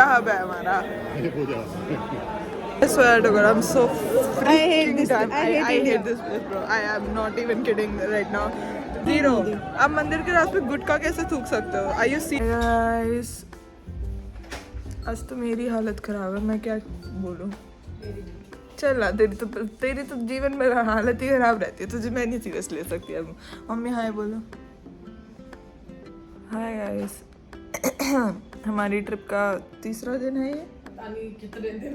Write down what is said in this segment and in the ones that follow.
पूजा hub है हमारा। I swear to God, I'm so freaking done. I hate this place, bro. I am not even kidding right now. Zero. आप मंदिर के रास्ते गुटखा कैसे थूक सकते हो? Are you serious? Guys, आज तो मेरी हालत खराब है, मैं क्या बोलूँ? चल ना, तेरी तो जीवन में हालत ही खराब रहती है, तुझे मैं नहीं सीरियस ले सकती अब। मम्मी हाय बोलो। हाय गाइस, हमारी ट्रिप का तीसरा दिन है ये। कितने दिन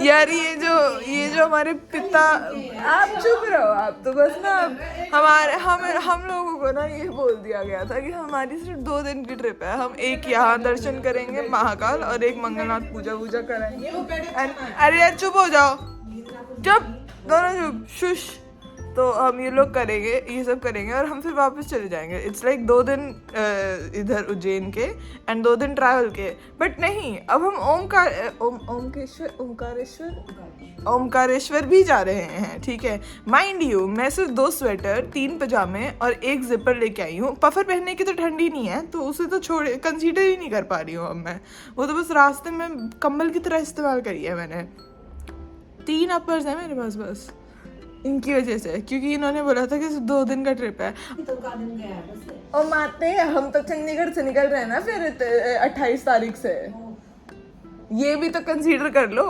यार ये जो हमारे पिता, आप चुप रहो, आप तो बस ना हम लोगों को ना ये बोल दिया गया था कि हमारी सिर्फ 2 दिन की ट्रिप है। हम एक यहाँ दर्शन करेंगे महाकाल और एक मंगलनाथ पूजा करेंगे। अरे यार चुप हो जाओ, चुप दोनों चुप, शुश। तो हम ये लोग करेंगे, ये सब करेंगे और हम फिर वापस चले जाएंगे। इट्स लाइक 2 दिन इधर उज्जैन के एंड 2 दिन ट्रैवल के। बट नहीं, अब हम ओमकारेश्वर भी जा रहे हैं, ठीक है। माइंड यू, मैं सिर्फ 2 स्वेटर, 3 पजामे और 1 जिपर लेके आई हूँ। पफर पहनने की तो ठंडी नहीं है, तो उसे तो कंसीडर ही नहीं कर पा रही हूँ अब मैं। वो तो बस रास्ते में कंबल की तरह इस्तेमाल करी है मैंने। 3 अपर्स है मेरे पास बस, इनकी वजह से, क्योंकि इन्होंने बोला था कि 2 दिन का ट्रिप है। और माते हम तो चंडीगढ़ से निकल रहे हैं ना फिर 28 तारीख से, ये भी तो कंसीडर कर लो।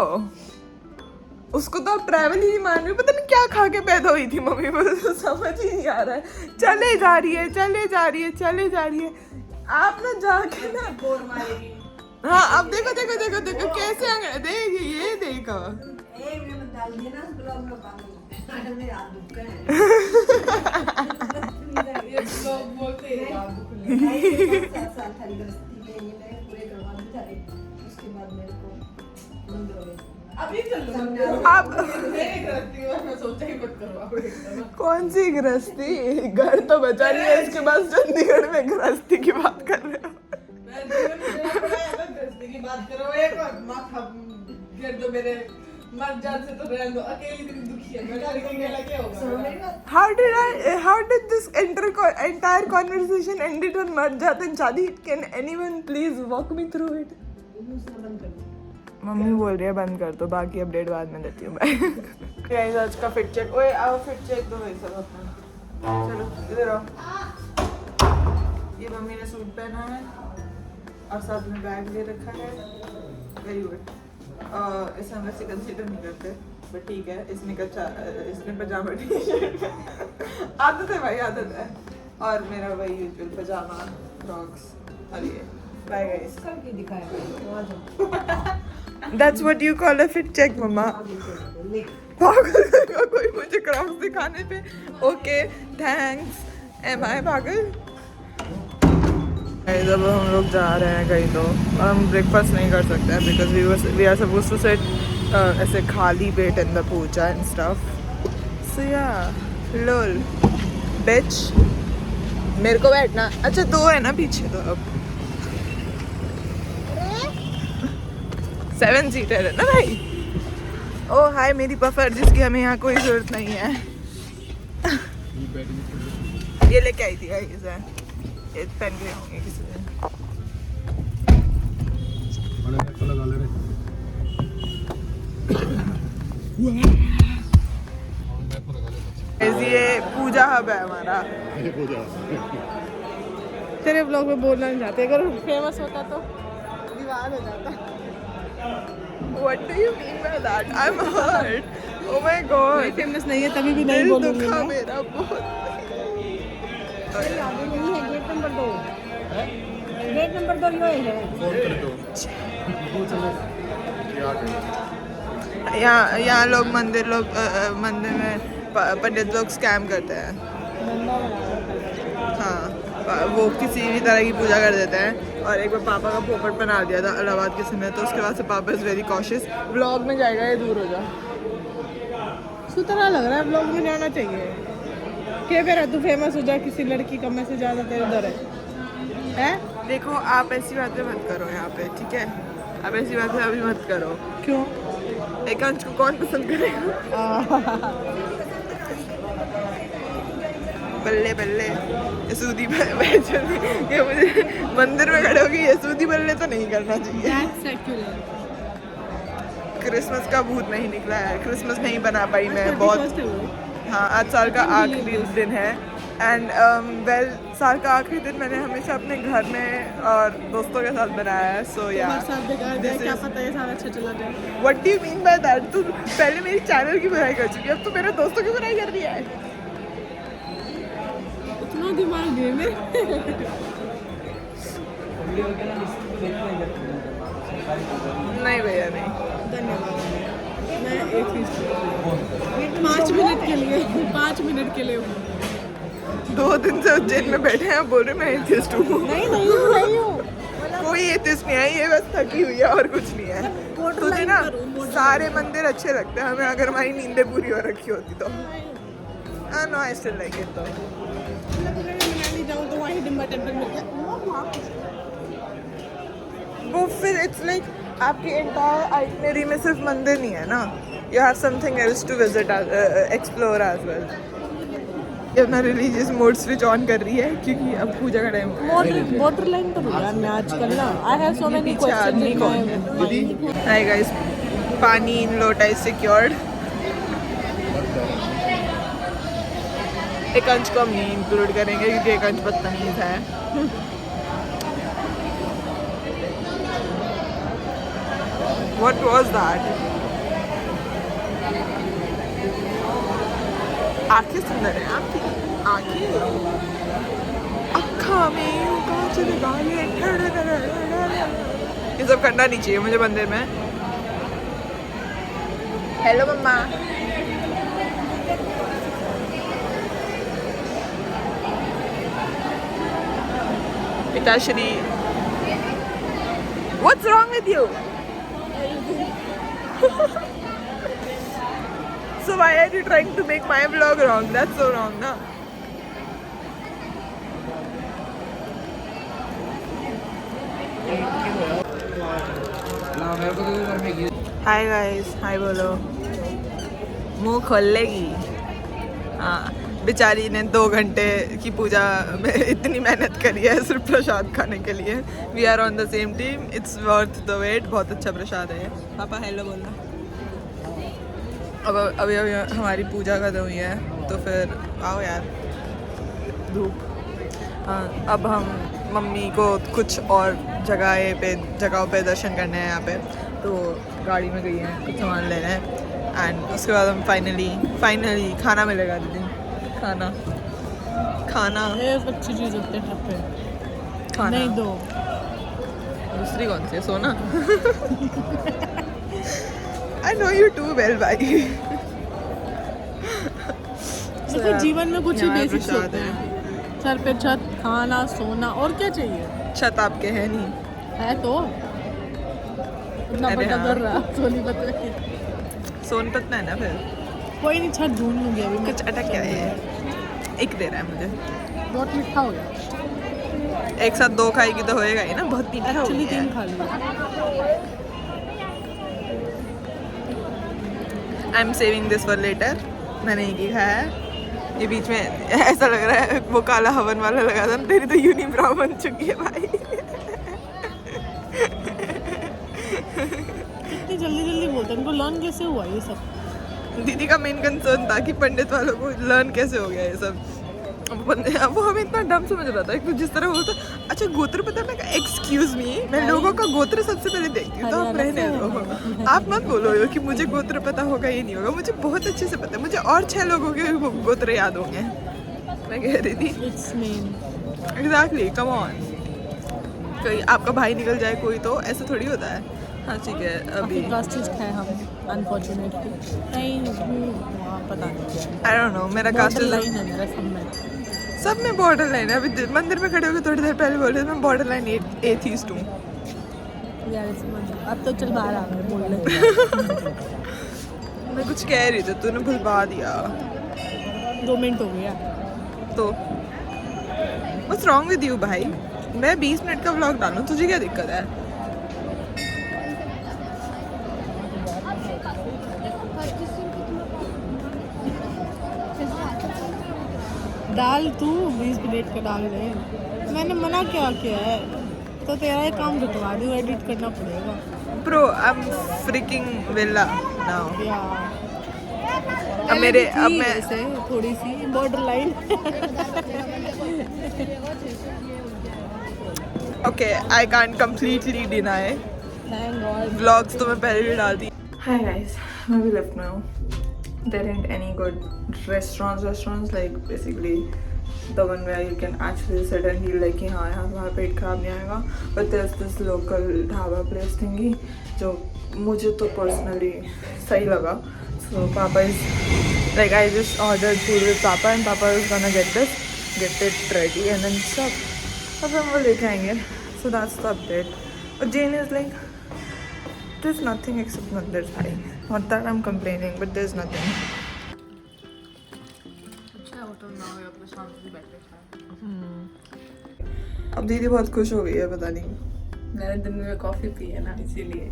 उसको तो आप ट्रैवल ही नहीं मान रहे, पता नहीं क्या खा के पैदा हुई थी मम्मी, मुझे तो समझ ही नहीं आ रहा है। चले जा रही है आप ना जाके ना बोर मारेगी। हाँ अब देखो कैसे देख, ये देखो आप कौन सी गृहस्थी, घर तो बचा नहीं है इसके पास, चंडीगढ़ में गृहस्थी की बात कर रहे हो। गृहस्थी की बात करो, एक तो मेरे मर जान से तो रहने दो, अकेली दिन दुखी है, मैं अकेला क्या होगा? How did this entire conversation ended on मर जाते हैं शादी? Can anyone please walk me through it? Mummy बोल रही है बंद कर दो, बाकी अपडेट बाद में देती हूँ मैं। गाइस आज का फिट चेक, ओए आओ फिट चेक दो वैसा अपना। चलो इधर आओ। ये मम्मी ने सूट पहना है और साथ में बैग ले रखा है। Very good. इसे हम वैसे कंसीडर नहीं करते, बट ठीक है। इसने पजामा टी शर्ट आदत है भाई, आदत है। और मेरा वही यूजुअल पजामा फ्रॉक्स। और ये बाय गाइस, करके दिखाया। That's what you call a fit check मम्मा। पागल का कोई मुझे क्रॉक्स दिखाने पे। Okay thanks. एम आई पागल? जब हम लोग जा रहे हैं कहीं तो हम ब्रेकफास्ट नहीं कर सकते हैं, because we are suppose to sit ऐसे खाली पेट in the puja and stuff. So ya lol बिच, मेरे को बैठना। अच्छा 2 है ना पीछे, तो अब 7 सीटर है ना भाई। ओ हाय मेरी पफर, जिसकी हमें यहाँ कोई जरूरत नहीं है। ये लेके आई थी गाइस, पहन के होंगे किसी दिन। ये पूजा हब है हमारा। तेरे ब्लॉग में बोलना नहीं चाहते, अगर फेमस होता तो विवाद हो जाता। What do you mean by that? I'm hurt. Oh my God. Famous नहीं है तभी भी नहीं बोलूँगी। दिल दुखा मेरा बहुत। गेट नंबर 2 यहाँ लोग मंदिर में पंडित लोग स्कैम करते हैं। हाँ वो किसी भी तरह की पूजा कर देते हैं। और एक बार पापा का पोपट बना दिया था इलाहाबाद के समय, तो उसके बाद से पापा इज़ वेरी कॉशियस। ब्लॉग में जाएगा ये, दूर हो जा। सुतरा लग रहा है, ब्लॉग में जाना चाहिए। क्या कह रहा तू फेमस हो जा, किसी लड़की का मैसेज ज़्यादा तेरे उधर है? देखो आप ऐसी बातें मत करो यहाँ पे, ठीक है? आप ऐसी बातें अभी मत करो। क्यों? एकांश को कौन पसंद करेगा? बल्ले बल्ले यसूदी ये मुझे मंदिर में खड़े होके यसूदी बल्ले तो नहीं करना चाहिए। क्रिसमस का भूत नहीं निकला है, क्रिसमस नहीं बना पाई मैं बहुत। हाँ, आज साल का आखिरी दिन है एंड वेल साल का आखिरी दिन मैंने हमेशा अपने घर में और दोस्तों के साथ बनाया है। सो या क्या पता है सारा अच्छा चला जाए। What do you mean by that? तू पहले मेरी चैनल की बुराई कर चुकी है, अब तो मेरे दोस्तों की बुराई कर रही है। इतना दिमाग है मेरे। नहीं भैया नहीं, धन्यवाद। मैं एक ही 5 मिनट के लिए 5 मिनट के लिए 2 दिन से उज्जैन में बैठे हैं, बोल रहे मैं एथिस्ट हूँ। नहीं हूँ। कोई एथिस्ट नहीं है, ये बस थकी हुई है और कुछ नहीं है। तुझे ना सारे मंदिर अच्छे लगते हैं, हमें अगर हमारी नींदें पूरी हो रखी होती तो। No I still like it तो। जाऊँ तो वहीं डिम्बा टेम्पल में वो फिर इट्स लाइक आपकी एंटायर आइटनरी में सिर्फ मंदिर नहीं है ना, you have something else to visit explore as well. ये अपना रिलीजियस मोड स्विच ऑन कर रही है क्योंकि अब पूजा का टाइम हो गया। बॉर्डर लाइन तो यार मैं आजकल ना I have so many questions. Hi guys, पानी इन लोटा इज सिक्योर्ड। एक अंश को हम नहीं इंक्लूड करेंगे क्योंकि एक अंश बदतमीज है। What was that? आंखें सुंदर हैं आपकी, आंखें अक्खा में यूं कांच लगाए। ये सब करना नहीं चाहिए मुझे मंदिर में। हेलो मम्मा। पिताश्री, What's wrong with you? So why are you trying to make my vlog wrong? That's so wrong, na? Hi guys, hi बोलो। मुंह खोल लेगी। हाँ, बेचारी ने 2 घंटे की पूजा में इतनी मेहनत करी है सिर्फ प्रसाद खाने के लिए। We are on the same team, it's worth the wait. बहुत अच्छा प्रसाद है। पापा हेलो बोलना। अब अभी हमारी पूजा खत्म हुई है तो फिर आओ यार धूप। अब हम मम्मी को कुछ और जगहों पे दर्शन करने हैं यहाँ पे, तो गाड़ी में गई हैं कुछ सामान लेने हैं एंड उसके बाद हम फाइनली खाना मिलेगा दीदी। खाना अच्छी चीज़ होती है खाना नहीं दो। दूसरी कौन सी है? सोना। I know you too well भाई। देखो जीवन में कुछ ही बेसिक्स होते हैं, सर पे छत, खाना, सोना, और क्या चाहिए? छत आपके है नहीं है तो इतना बड़ा कर रहा सोनीपत में। सोनपत में है ना फिर। कोई नहीं, छत ढूंढ लूंगी अभी मैं। कुछ अटक गया है। एक दे रहा है मुझे, बहुत मीठा हो गया। एक साथ 2 खाएगी तो होएगा ही ना, बहुत मीठा हो एक्चुअली गया 3 खा लिया। I am saving this for later. मैंने एक ही खाया है। ये बीच में ऐसा लग रहा है वो काला हवन वाला लगा था, तेरी तो यूनिब्राउ बन चुकी है भाई। इतनी जल्दी बोलते हैं, उनको लर्न कैसे हुआ ये सब? दीदी का मेन कंसर्न था कि पंडित वालों को लर्न कैसे हो गया ये सब। अब वो हमें इतना डम समझ रहा था कि जिस तरह बोलता अच्छा गोत्र पता है। मैं कहा एक्सक्यूज मी, मैं लोगों का गोत्र सबसे पहले देखती हूँ, तो आप रहने दो। आप मत बोलो कि मुझे गोत्र पता होगा ये नहीं होगा, मुझे बहुत अच्छे से पता है। मुझे और 6 लोगों के गोत्र याद होंगे। मैं कह रही थी एग्जैक्टली, कम ऑन। कोई आपका भाई निकल जाए कोई तो ऐसा थोड़ी होता है। हाँ ठीक है, अभी कास्ट है हम अनफॉर्चुनेटली नहीं पता नहीं। आई डोंट नो, मेरा कास्ट लाइन है मेरा सब में बॉर्डर लाइन है। अभी मंदिर में खड़े होकर थोड़ी देर पहले बोल रहे थे मैं बॉर्डर लाइन एथीस्ट हूँ। अब तो चल बाहर आ गए बोल रहे। मैं कुछ कह रही थी, तूने भुलवा दिया। 2 मिनट हो गया तो व्हाट्स रॉन्ग विद यू भाई? मैं 20 मिनट का व्लॉग डालूं, तुझे क्या दिक्कत है? डाल तू 20 प्लेट का डाल दे। मैंने मना क्या किया है, तो तेरा ये काम रुकवा दूँ, एडिट करना पड़ेगा। Bro, I'm freaking villa now. या अब मेरे अब मैं ऐसे थोड़ी सी border line. okay, I can't completely deny. Thank God. Vlogs तो मैं पहले भी डालती। Hi guys, मैं भी left now. There ain't any good restaurants like basically the one where you can actually sit and feel like कि हाँ यहाँ तुम्हारा पेट खराब नहीं आएगा। But there's this local dhaba place thingy जो मुझे तो personally सही लगा। So Papa is like I just ordered food with Papa and Papa is gonna get it ready and then stuff. अब हम वो लेके आएंगे। So that's the update. But Jane is like there's nothing except Mandir's high. Not that I'm complaining, but there's nothing. अब दीदी बहुत खुश हो गई है, पता नहीं। मैंने दिन में कॉफी पी है ना, इसीलिए।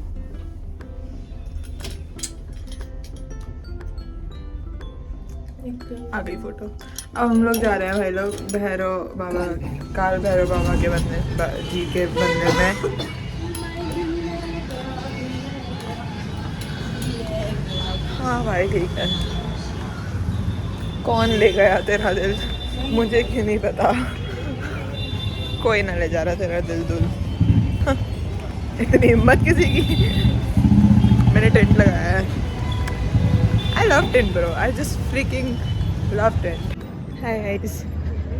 आ गई फोटो। अब हम लोग जा रहे हैं भाई लोग भैरव बाबा, काल भैरव बाबा के मंदिर जी के मंदिर में। हाँ भाई ठीक है। कौन ले गया तेरा दिल, मुझे क्यों नहीं पता। कोई ना ले जा रहा तेरा दिल दुल। इतनी हिम्मत किसी की। मैंने टेंट लगाया है। I love tent bro. I just freaking love tent. Hi guys.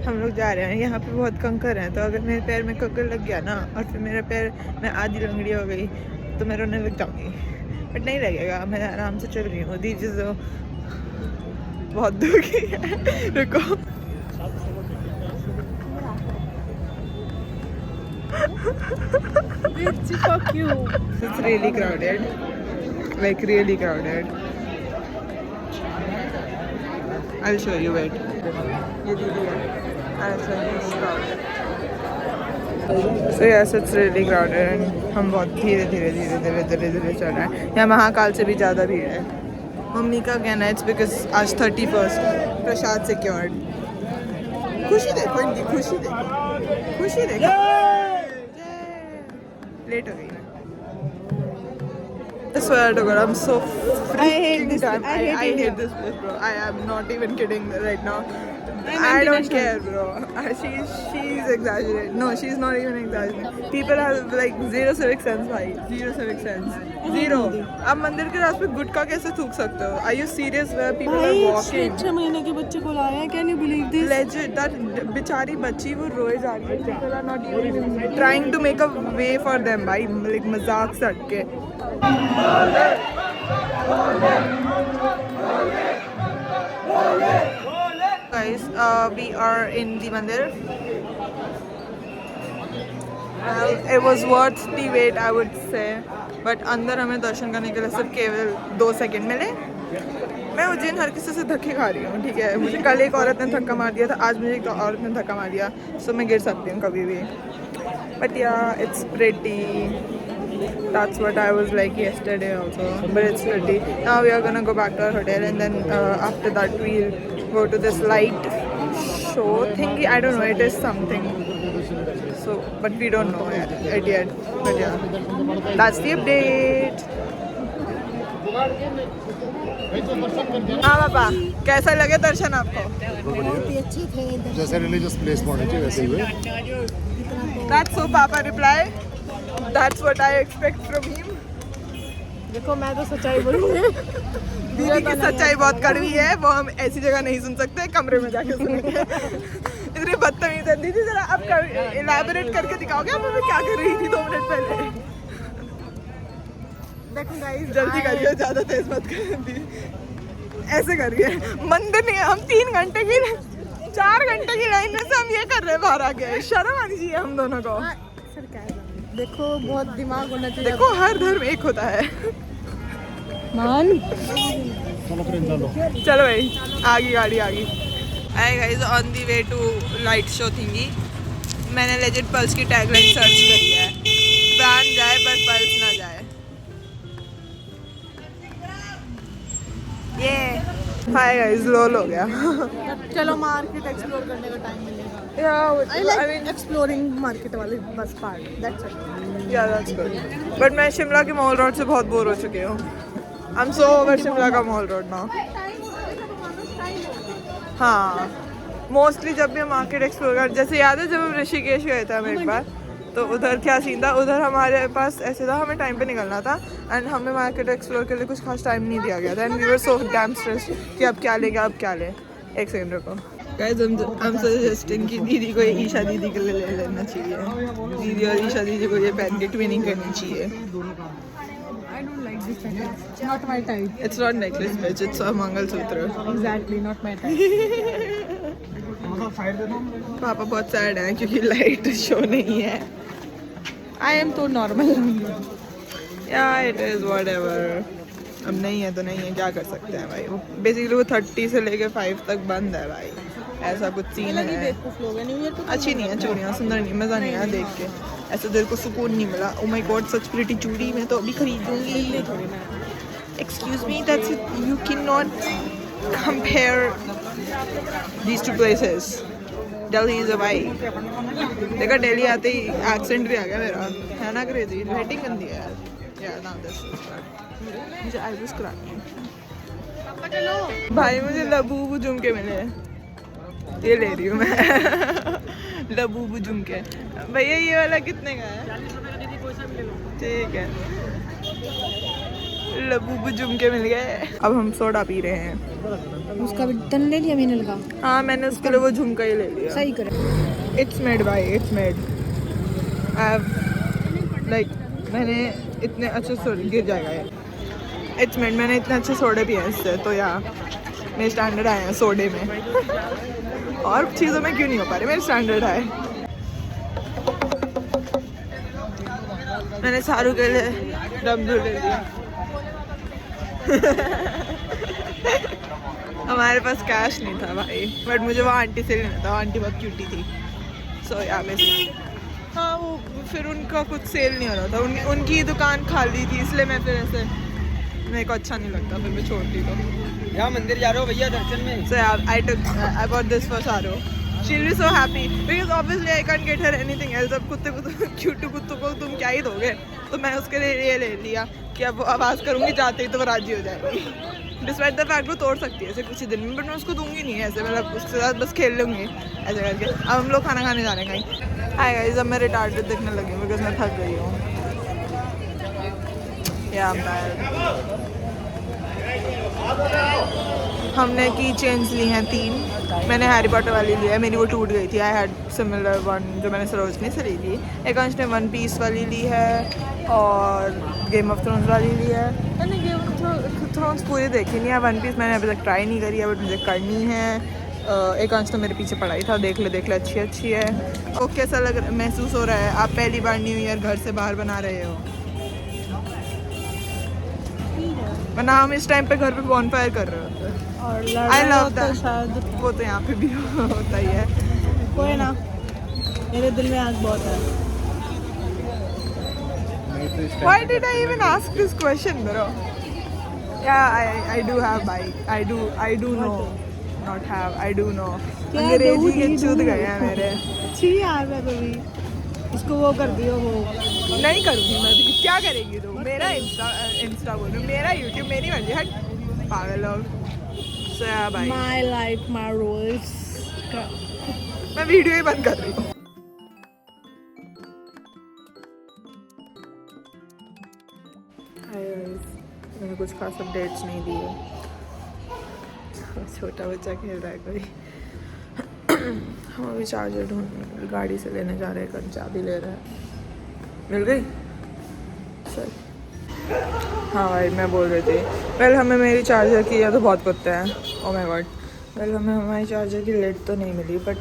हम लोग जा रहे हैं। यहाँ पे बहुत कंकर हैं, तो अगर मेरे पैर में कंकर लग गया ना और फिर मेरा पैर में आधी लंगड़ी हो गई तो मैं रोने लग जाऊँगी। बट नहीं लगेगा, मैं आराम से चल रही हूँ। दीजिए जो बहुत दुखी है। रुको Fuck you. It's really crowded. Like really crowded. I'll show you it. ये दीदी है। I'll show you it's crowded. So yes, it's really crowded and हम बहुत धीरे चल रहे हैं। यहाँ महाकाल से भी ज़्यादा भीड़ है। मम्मी का कहना है it's because आज 31st प्रसाद secured। खुशी देखो इनकी, खुशी देखो। लेट हो गई मैं। I swear to God, I'm so freaking done. I hate this place, bro. I am not even kidding right now. I don't care, bro. She's exaggerating. No, she's not even exaggerating. People have like zero civic sense, भाई. Zero civic sense. Zero. आप मंदिर के रास्ते पे गुटखा कैसे थूक सकते हो? Are you serious? Where people are walking? 6 महीने के बच्चे को लाया है, can you believe this? Legit, that बेचारी बच्ची वो रोए जा रही है। People are not even trying to make a way for them, भाई. Like मजाक सट के. Guys, we are in the mandir. It was worth the wait, I would say. But अंदर हमें दर्शन करने के लिए सिर्फ केवल 2 सेकंड मिले। मैं उज्जैन हर किसी से धक्के खा रही हूँ, ठीक है। मुझे कल एक औरत ने धक्का मार दिया था, आज मुझे एक औरत ने धक्का मार दिया। सो मैं गिर सकती हूँ कभी भी। But yeah, it's pretty. That's what I was like yesterday also. But it's pretty. Now we are gonna go back to our hotel and then after that we'll go to this light show thingy. I don't know. It is something. So, but we don't know it yet. But yeah, that's the update. हाँ पापा, कैसा लगे दर्शन आपको? बहुत ही अच्छे थे। जैसे religious place होने चाहिए वैसे ही हुए। That's so Papa reply. That's what I expect from him. देखो मैं तो सच्चाई बोलूँगी। दीदी की सच्चाई बहुत कड़वी है, वो हम ऐसी जगह नहीं सुन सकते, कमरे में जाके सुनेंगे। इतनी बदतमीज है दीदी। जरा आप इलैबोरेट करके दिखाओगे आप हमें क्या कर रही थी 2 मिनट पहले? देखो गाइस, जल्दी करिए, ज्यादा तेज मत करिए। ऐसे करिए, मंदिर नहीं है, हम 3 घंटे की 4 घंटे की लाइन में से हम ये कर रहे हैं बाहर आके। शर्म आनी चाहिए हम दोनों को। देखो बहुत दिमाग होना चाहिए। देखो हर धर्म एक होता है। मान चलो भाई, आगे गाड़ी आ गई। Hi guys, on the way to light show thingy. मैंने लेजिट पल्स की टैगलाइन सर्च करी है, प्राण जाए पर पल्स ना जाए। ये बाय गाइस, लोल हो गया। चलो मार्केट एक्सप्लोर करने का टाइम मिलेगा। Yeah, I like exploring market वाले बस part. That's it. yeah, that's good. But मैं शिमला के मॉल रोड से बहुत बोर हो चुकी हूँ। I'm so over शिमला का मॉल रोड now. हाँ, मोस्टली जब भी हम मार्केट एक्सप्लोर कर, जैसे याद है जब हम ऋषिकेश गए थे हम एक बार, तो उधर क्या सीन था, उधर हमारे पास ऐसे था हमें टाइम पे निकलना था एंड हमें मार्केट एक्सप्लोर के लिए कुछ खास टाइम नहीं दिया गया था and we were so damn stressed कि अब क्या लेंगे अब क्या लें। एक सेकंड रुको गाइस, हम सजेस्टिंग कि दीदी को ये ईशा दीदी के लिए ले लेना चाहिए। दीदी और ईशा दीदी को ये पहन के ट्विनिंग करनी चाहिए। I don't like this necklace. It's not my type. It's not necklace bitch, it's a mangalsutra. Exactly, not my type. पापा बहुत सैड हैं क्योंकि लाइट शो नहीं है। I am so normal. Yeah, it is whatever. अब नहीं है तो नहीं है, क्या कर सकते हैं भाई। वो बेसिकली वो 30 से लेके 5 तक बंद है भाई, ऐसा कुछ सीन लगी है। बेवकूफ लोग हैं, न्यू ईयर को अच्छी नहीं है चूड़ियाँ, सुंदर नहीं, मज़ा नहीं आया देख के, ऐसे दिल को सुकून नहीं मिला। Oh my God such pretty चूड़ी, मैं तो अभी खरीदूंगी। थोड़ी ना। Excuse me, that's it. You cannot compare these two places. Delhi is a vibe. देखा दिल्ली आते ही एक्सेंट भी आ गया मेरा, है ना क्रेजी। हेटिंग गंदी है यार। यार नाउ दिस मुझे आईब्रोज करानी है भाई। मुझे लबूबू झुमके मिले, ये ले रही हूँ मैं। लबूबू झुमके भैया, ये वाला कितने का है? ठीक है, लबूबू झुमके मिल गए। अब हम सोडा पी रहे हैं। उसका भी टन ले लिया मैंने लगा। हाँ, मैंने उसके लिए वो झुमका ही ले लिया। सही करे। इट्स मेड भाई, इट्स मेड। लाइक मैंने इतने अच्छे सोडे, गिर जाएगा ये। इट्स मेड, मैंने इतने अच्छे सोडे पिए हैं इससे, तो या मेरे स्टैंडर्ड आए हैं सोडे में। और चीज़ों में क्यों नहीं हो पा रही, मेरे स्टैंडर्ड आए। मैंने सारू के लिए डब्लू ले लिया। हमारे पास कैश नहीं था भाई, बट मुझे वो आंटी से लेना था, आंटी बहुत क्यूटी थी। सो या हाँ, वो फिर उनका कुछ सेल नहीं हो रहा था, उनकी दुकान खाली थी, इसलिए मैं फिर ऐसे, मेरे को अच्छा नहीं लगता, फिर मैं छोड़ दी। तो यहाँ मंदिर जा रहे हो भैया दर्शन में? So yeah, I bought this for Saru. She'll be so happy because obviously I can't get her anything else. अब कुत्ते को क्यूट कुत्तों को तुम क्या ही दोगे, तो मैं उसके लिए ये ले लिया कि अब आवाज़ करूँगी जाते ही तो वो राजी हो जाएगी। डिस्पाइट द फैक्ट वो तोड़ सकती है ऐसे कुछ ही दिन में, बट मैं उसको दूंगी नहीं ऐसे, मतलब उसके साथ बस खेल लूँगी ऐसे करके। अब हम लोग खाना खाने जा रहे हैं कहीं। हाय गाइस, अब मैं रिटार्डेड दिखने लगी बिकॉज मैं थक गई हूँ। या हमने की चेन्स ली हैं 3। मैंने हैरी पॉटर वाली ली है, मेरी वो टूट गई थी। आई हैड सिमिलर वन जो मैंने सरोजनी से ली थी। एक अंश ने वन पीस वाली ली है और गेम ऑफ थ्रोन्स वाली ली है। मैंने गेम ऑफ थ्रोन्स पूरी देखी नहीं है, वन पीस मैंने अभी तक ट्राई नहीं करी है, बट मुझे करनी है। एक अंश तो मेरे पीछे पड़ा ही था, देख ले अच्छी है। तो कैसा महसूस हो रहा है? आप पहली बार न्यू ईयर घर से बाहर बना रहे हो, वरना हम इस टाइम पे घर पे बॉनफायर कर रहे होते हैं। और आई लव तो दैट। शायद वो तो यहाँ पे भी होता ही है। कोई ना, मेरे दिल में आग बहुत है। Why did I even ask this question, bro? Yeah, I do have bike. I do know. Not have, I do know. अंग्रेजी के चूत गए हैं मेरे। अच्छी यार है कभी इसको वो कर दियो वो। नहीं करूँगी मैं, तो क्या करेगी तू? मेरा इंस्टा बोलो, मेरा यूट्यूब, मेरी मर्जी। हट पागल लोग। So yeah, bye. My life, my rules. मैं वीडियो ही बंद कर रही हूँ। मैंने कुछ खास अपडेट्स नहीं दिए। छोटा बच्चा खेल रहा है कोई। हम अभी चार्जर ढूंढ गाड़ी से लेने जा रहे हैं, कल चाबी ले रहा है। मिल गई? चल। हाँ भाई, मैं बोल रही थी पहले हमें मेरी चार्जर की या तो बहुत कुत्ते हैं। ओ माय गॉड, पहले हमें हमारी चार्जर की लेट तो नहीं मिली, बट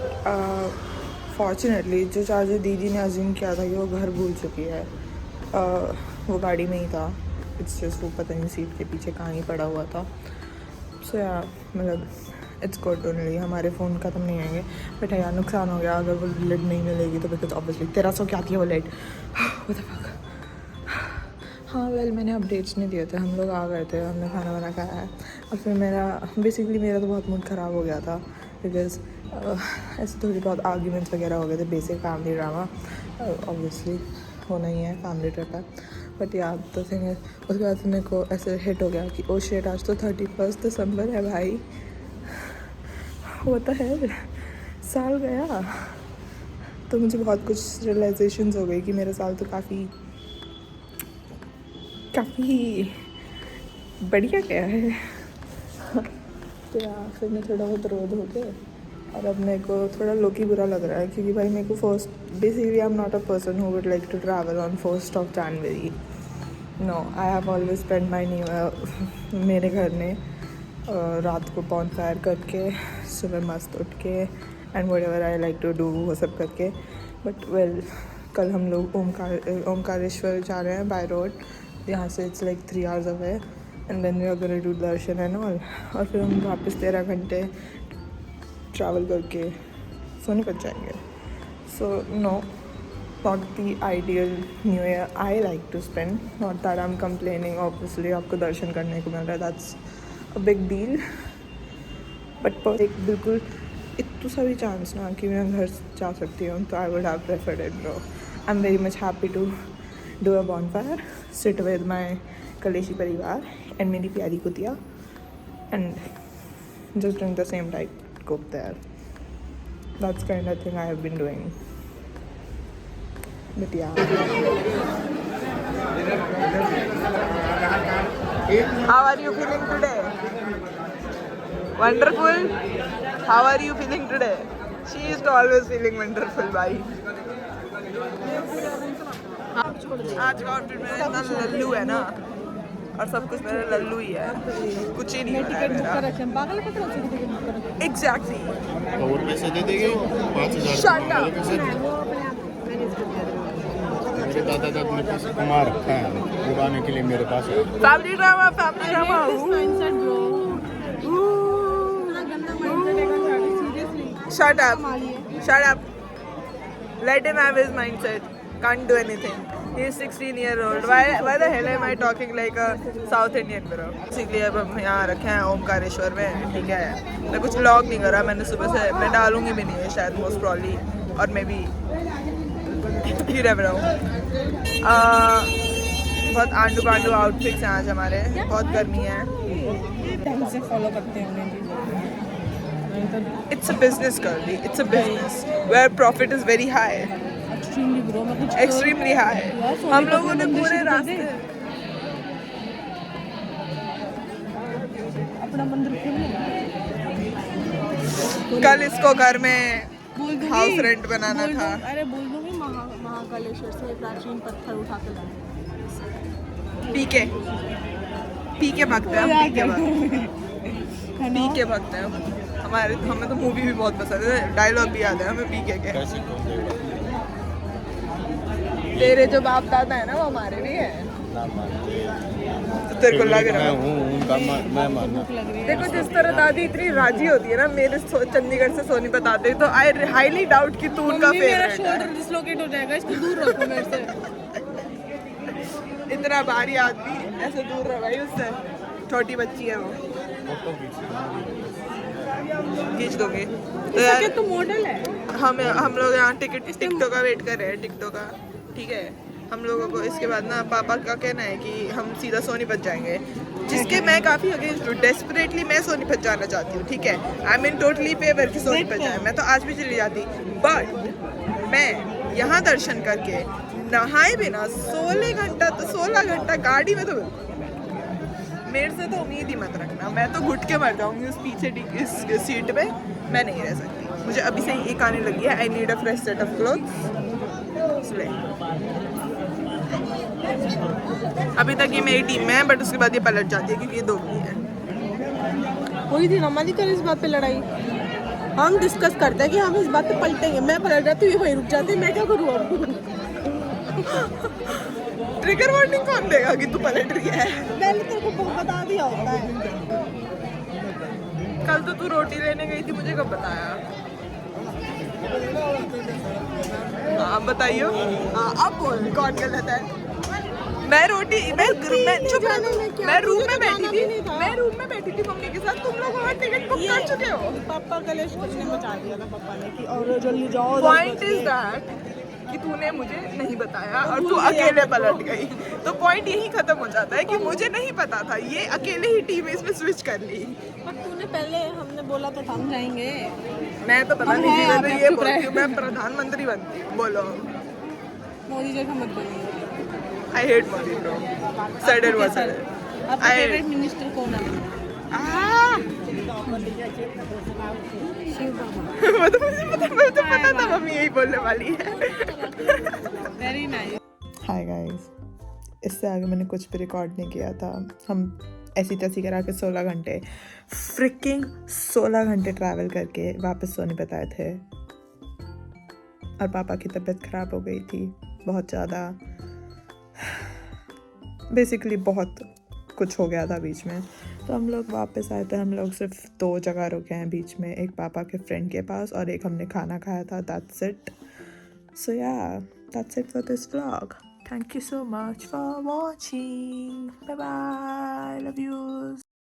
फॉर्चुनेटली जो चार्जर दीदी ने अज्यूम किया था कि वो घर भूल चुकी है, वो गाड़ी में ही था। इट्स जस्ट वो पता नहीं सीट के पीछे कहाँ ही पड़ा हुआ था। सो या मतलब इट्स गुड ओनली, हमारे फ़ोन खत्म नहीं आएंगे। बट यार नुकसान हो गया अगर वो लेट नहीं मिलेगी तो, बिकॉज ऑब्वियसली 1300 की आती है वो लेट। What the fuck. हाँ वेल, मैंने अपडेट्स नहीं दिए थे, हम लोग आ गए थे, हमने खाना वाना खाया है। और फिर मेरा तो बहुत मूड ख़राब हो गया था बिकॉज ऐसे थोड़ी बहुत आर्ग्यूमेंट्स वगैरह हो गए थे, बेसिक फैमिली ड्रामा ऑब्वियसली होना ही है, फैमिली ट्रिप है। बट यार द थिंग है, उसके बाद मेरे को ऐसे हिट हो गया कि ओ शिट, आज तो 31 दिसंबर है भाई, होता है साल गया। तो मुझे बहुत कुछ रियलाइजेशंस हो गई कि मेरा साल तो काफ़ी बढ़िया गया है। तो यार फिर मैं थोड़ा बहुत रोड हो गए और अब मेरे को थोड़ा लोकी बुरा लग रहा है क्योंकि भाई मेरे को basically I am not a person who would like to travel on 1st of January। No, I have always spend my new year मेरे घर में रात को बॉनफायर करके, सुबह मस्त उठ के and whatever I like to do वो सब करके। बट वेल, कल हम लोग ओमकारेश्वर जा रहे हैं बाय रोड, यहाँ से it's like 3 hours away and then we are going to do दर्शन एंड ऑल, और फिर हम वापस 13 घंटे ट्रैवल करके सोनीपत जाएंगे। So no, not the ideal new year I like to spend, not that I am complaining, obviously आपको दर्शन करने को मिल रहा है, that's a big deal. But पर एक बिल्कुल इतना सा भी चांस ना कि मैं घर जा सकती हूँ तो I would have preferred it bro. I am very much happy to do a bonfire, sit with my कलेशी परिवार एंड मेरी प्यारी कुतिया and just drink the same Diet Coke there. That's kind of thing I have been doing. But yeah. How are you feeling today? Wonderful. How are you feeling today? She is always feeling wonderful, bhai. आज का outfit मेरा इतना लल्लू है ना, और सब कुछ मेरा लल्लू ही है, कुछ ही नहीं हो रहा है मेरा। एग्जैक्टली। और पैसे दे देंगे 5000 Shut up. मेरे दादा दादी ने पैसे कमा रखा है, उड़ाने के लिए मेरे पास है। Family drama, family drama. Shut up. Shut up. Let him have his mindset. Can't do anything. He is 16-year-old. Why the hell am I talking like a South Indian bro? Basically अब हम यहाँ रखे हैं ओमकारेश्वर में, ठीक है। मैं कुछ व्लॉग नहीं करा मैंने सुबह से, मैं डालूंगी भी नहीं है शायद, मोस्ट प्रॉब्ली, और मैं भी ही रह रहा हूँ। बहुत आंडू पांडू आउटफिट्स हैं आज हमारे, बहुत गर्मी है। से फॉलो करते हैं उन्हें। It's a business, girlie. It's a business where profit is very high. Extremely high. हम लोगों ने पूरे रास्ते अपना मंदिर कल इसको घर में हाउस रेंट बनाना था। अरे बोल दूंगी महाकालेश्वर से प्राचीन पत्थर उठा के लाए। पी के भागते हैं पी के भागते हैं। हमें तो मूवी भी बहुत पसंद है, डायलॉग भी याद है हमें पी के। तेरे जो बाप दादा है ना वो हमारे भी है, तो तेरे को लग रहा है। देखो जिस तरह दादी इतनी राजी होती है ना मेरे चंडीगढ़ से सोनीपत आते, तो आई हाईली डाउट कि तू उनका फेवरेट है। शोल्डर डिसलोकेट हो जाएगा, इसको दूर रखो मेरे से। इतना भारी आदमी ऐसे दूर रह भाई उससे, छोटी बच्ची है वो, खींच दोगे तो यार। तो मॉडल है। हम लोग यहाँ टिकटों का वेट कर रहे हैं, टिकटों का, ठीक है। हम लोगों को इसके बाद ना पापा का कहना है कि हम सीधा सोनीपत जाएंगे, जिसके मैं काफ़ी अगेंस्ट हूँ। डेस्परेटली मैं सोनीपत जाना चाहती हूँ, ठीक है। आई मीन टोटली फेवर कि सोनीपत जाए, मैं तो आज भी चली जाती, बट मैं यहाँ दर्शन करके नहाए बिना 16 घंटा गाड़ी में, तो मेरे से तो उम्मीद ही मत रखना। मैं तो घुट के मर जाऊंगी उस पीछे इस सीट पे, मैं नहीं रह सकती। मुझे अभी से ही एक आने लगी है, I need a fresh set of clothes. अभी तक ये मेरी टीम में है, बट उसके बाद ये पलट जाती है क्योंकि ये दोगली है। कोई दिन हमारी कर इस बात पे लड़ाई, हम डिस्कस करते हैं कि हम इस बात पे पलटेंगे। मैं पलट जाती हूँ, ये वहीं रुक जाती है, मैं क्या करूँ अब? ट्रिगर वार्निंग कौन देगा कि तू पलट रही है? मैंने तेरे को बता दिया होता है। कल तो तू रोटी लेने गई थी, मुझे कब बताया? आप बताइयो। अब बोल कौन गलत है? मैं रोटी मैं चुप जाने रहो। में क्या? मैं रूम मुझे में तो बैठी जाना थी भी नहीं था। मैं रूम में बैठी थी मम्मी के साथ, तुम लोग वहाँ टिकट बुक कर चुके हो। पापा कलेश करने मचा दिया था पापा ने कि और जल्दी जाओ। पॉइंट इज दैट कि तूने मुझे नहीं बताया और तू अकेले पलट गई, तो पॉइंट यही खत्म हो जाता है कि मुझे नहीं पता था, ये अकेले ही टीम इसमें स्विच कर ली। पर तूने पहले हमने बोला तो हम जाएंगे। मैं तो पता हम नहीं हैं थी, मैं यहाँ तो पे, ये चुप बोलती रहे। हूँ मैं प्रधानमंत्री बनती हूँ। बोलो मोदी जैसा मत बनिए। I hate Modi bro, sudden वो सडन। आपका फेवरेट मिनिस्टर कौन है? शिव बाबा। वो तो मुझे पता था मम्मी यही बोलने वाली है। Very nice. हाय गाइस, इससे आगे मैंने कुछ भी रिकॉर्ड नहीं किया था। हम ऐसी तैसी करा के 16 घंटे फ्रिकिंग 16 घंटे ट्रैवल करके वापस सोनीपत आए थे और पापा की तबीयत ख़राब हो गई थी बहुत ज़्यादा। बेसिकली बहुत कुछ हो गया था बीच में, तो हम लोग वापस आए थे। हम लोग सिर्फ 2 जगह रुके हैं बीच में, एक पापा के फ्रेंड के पास और एक हमने खाना खाया था। That's it. So yeah, that's it for this vlog. Thank you so much for watching. Bye bye. Love yous.